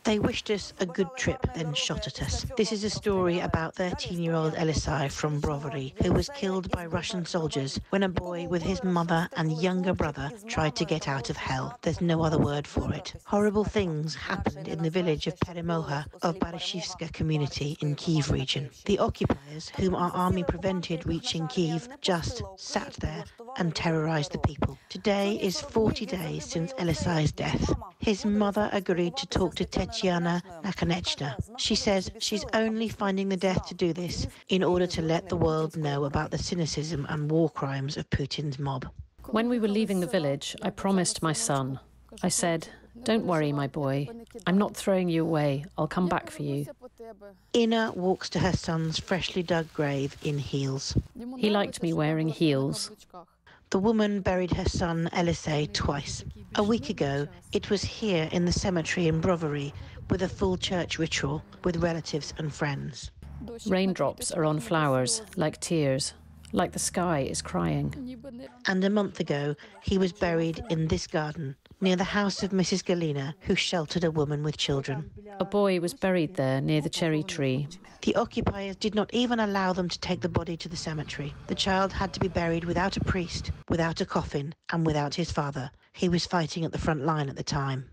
They wished us a good trip, then shot at us. This is a story about 13-year-old Yelysei from Brovary, who was killed by Russian soldiers when a boy with his mother and younger brother tried to get out of hell. There's no other word for it. Horrible things happened in the village of Peremoha of Barashivska community in Kyiv region. The occupiers, whom our army prevented reaching Kyiv, just sat there and terrorized the people. Today is 40 days since Yelysei's death. His mother agreed to talk to Tetiana Nakonechna. She says she's only finding the death to do this in order to let the world know about the cynicism and war crimes of Putin's mob. When we were leaving the village, I promised my son. I said, "Don't worry, my boy. I'm not throwing you away. I'll come back for you." Ina walks to her son's freshly dug grave in heels. He liked me wearing heels. The woman buried her son Yelysei twice. A week ago, it was here in the cemetery in Brovary with a full church ritual with relatives and friends. Raindrops are on flowers, like tears, like the sky is crying. And a month ago, he was buried in this garden, near the house of Mrs. Galina, who sheltered a woman with children. A boy was buried there near the cherry tree. The occupiers did not even allow them to take the body to the cemetery. The child had to be buried without a priest, without a coffin, and without his father. He was fighting at the front line at the time.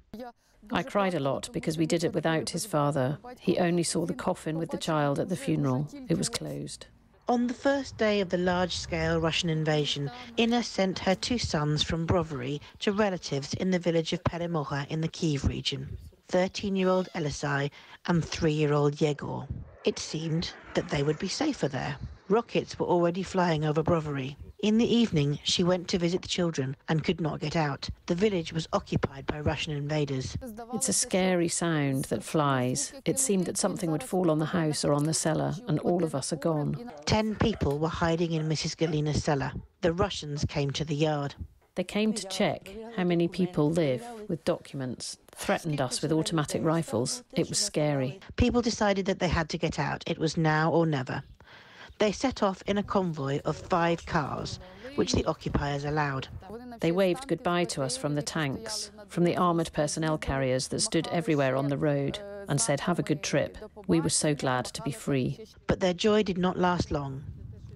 I cried a lot because we did it without his father. He only saw the coffin with the child at the funeral. It was closed. On the first day of the large-scale Russian invasion, Ina sent her two sons from Brovary to relatives in the village of Peremoha in the Kyiv region, 13-year-old Yelysei and 3-year-old Yegor. It seemed that they would be safer there. Rockets were already flying over Brovary. In the evening, she went to visit the children and could not get out. The village was occupied by Russian invaders. It's a scary sound that flies. It seemed that something would fall on the house or on the cellar, and all of us are gone. 10 people were hiding in Mrs. Galina's cellar. The Russians came to the yard. They came to check how many people live with documents, threatened us with automatic rifles. It was scary. People decided that they had to get out. It was now or never. They set off in a convoy of 5 cars, which the occupiers allowed. They waved goodbye to us from the tanks, from the armoured personnel carriers that stood everywhere on the road, and said, "Have a good trip." We were so glad to be free. But their joy did not last long.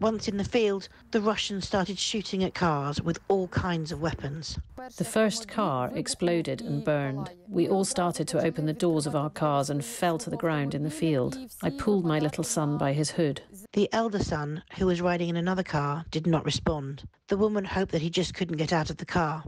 Once in the field, the Russians started shooting at cars with all kinds of weapons. The first car exploded and burned. We all started to open the doors of our cars and fell to the ground in the field. I pulled my little son by his hood. The elder son, who was riding in another car, did not respond. The woman hoped that he just couldn't get out of the car.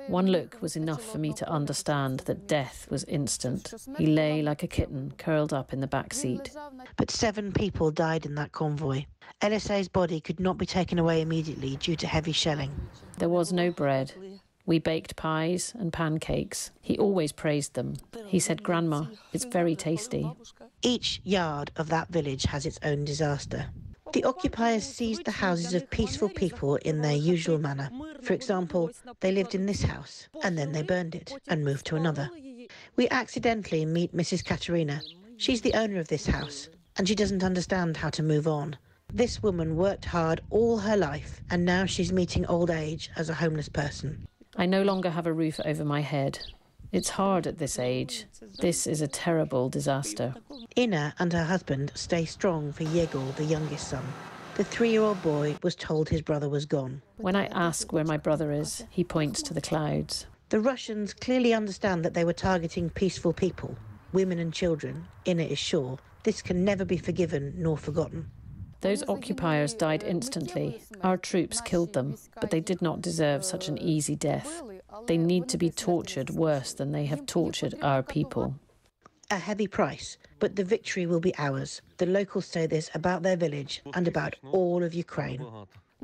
One look was enough for me to understand that death was instant. He lay like a kitten, curled up in the back seat. But 7 people died in that convoy. Yelysei's body could not be taken away immediately due to heavy shelling. There was no bread. We baked pies and pancakes. He always praised them. He said, "Grandma, it's very tasty." Each yard of that village has its own disaster. The occupiers seized the houses of peaceful people in their usual manner. For example, they lived in this house, and then they burned it and moved to another. We accidentally meet Mrs. Katerina. She's the owner of this house, and she doesn't understand how to move on. This woman worked hard all her life, and now she's meeting old age as a homeless person. I no longer have a roof over my head. It's hard at this age. This is a terrible disaster. Ina and her husband stay strong for Yegor, the youngest son. The 3-year-old boy was told his brother was gone. When I ask where my brother is, he points to the clouds. The Russians clearly understand that they were targeting peaceful people, women and children. Ina is sure this can never be forgiven nor forgotten. Those occupiers died instantly. Our troops killed them, but they did not deserve such an easy death. They need to be tortured worse than they have tortured our people. A heavy price, but the victory will be ours. The locals say this about their village and about all of Ukraine.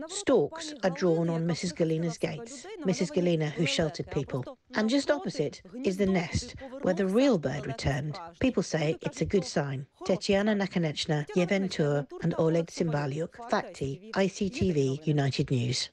Storks are drawn on Mrs. Galina's gates, Mrs. Galina who sheltered people. And just opposite is the nest, where the real bird returned. People say it's a good sign. Tetiana Nakonechna, Yevhen Tur and Oleg Cymbalyuk, Facti, ICTV United News.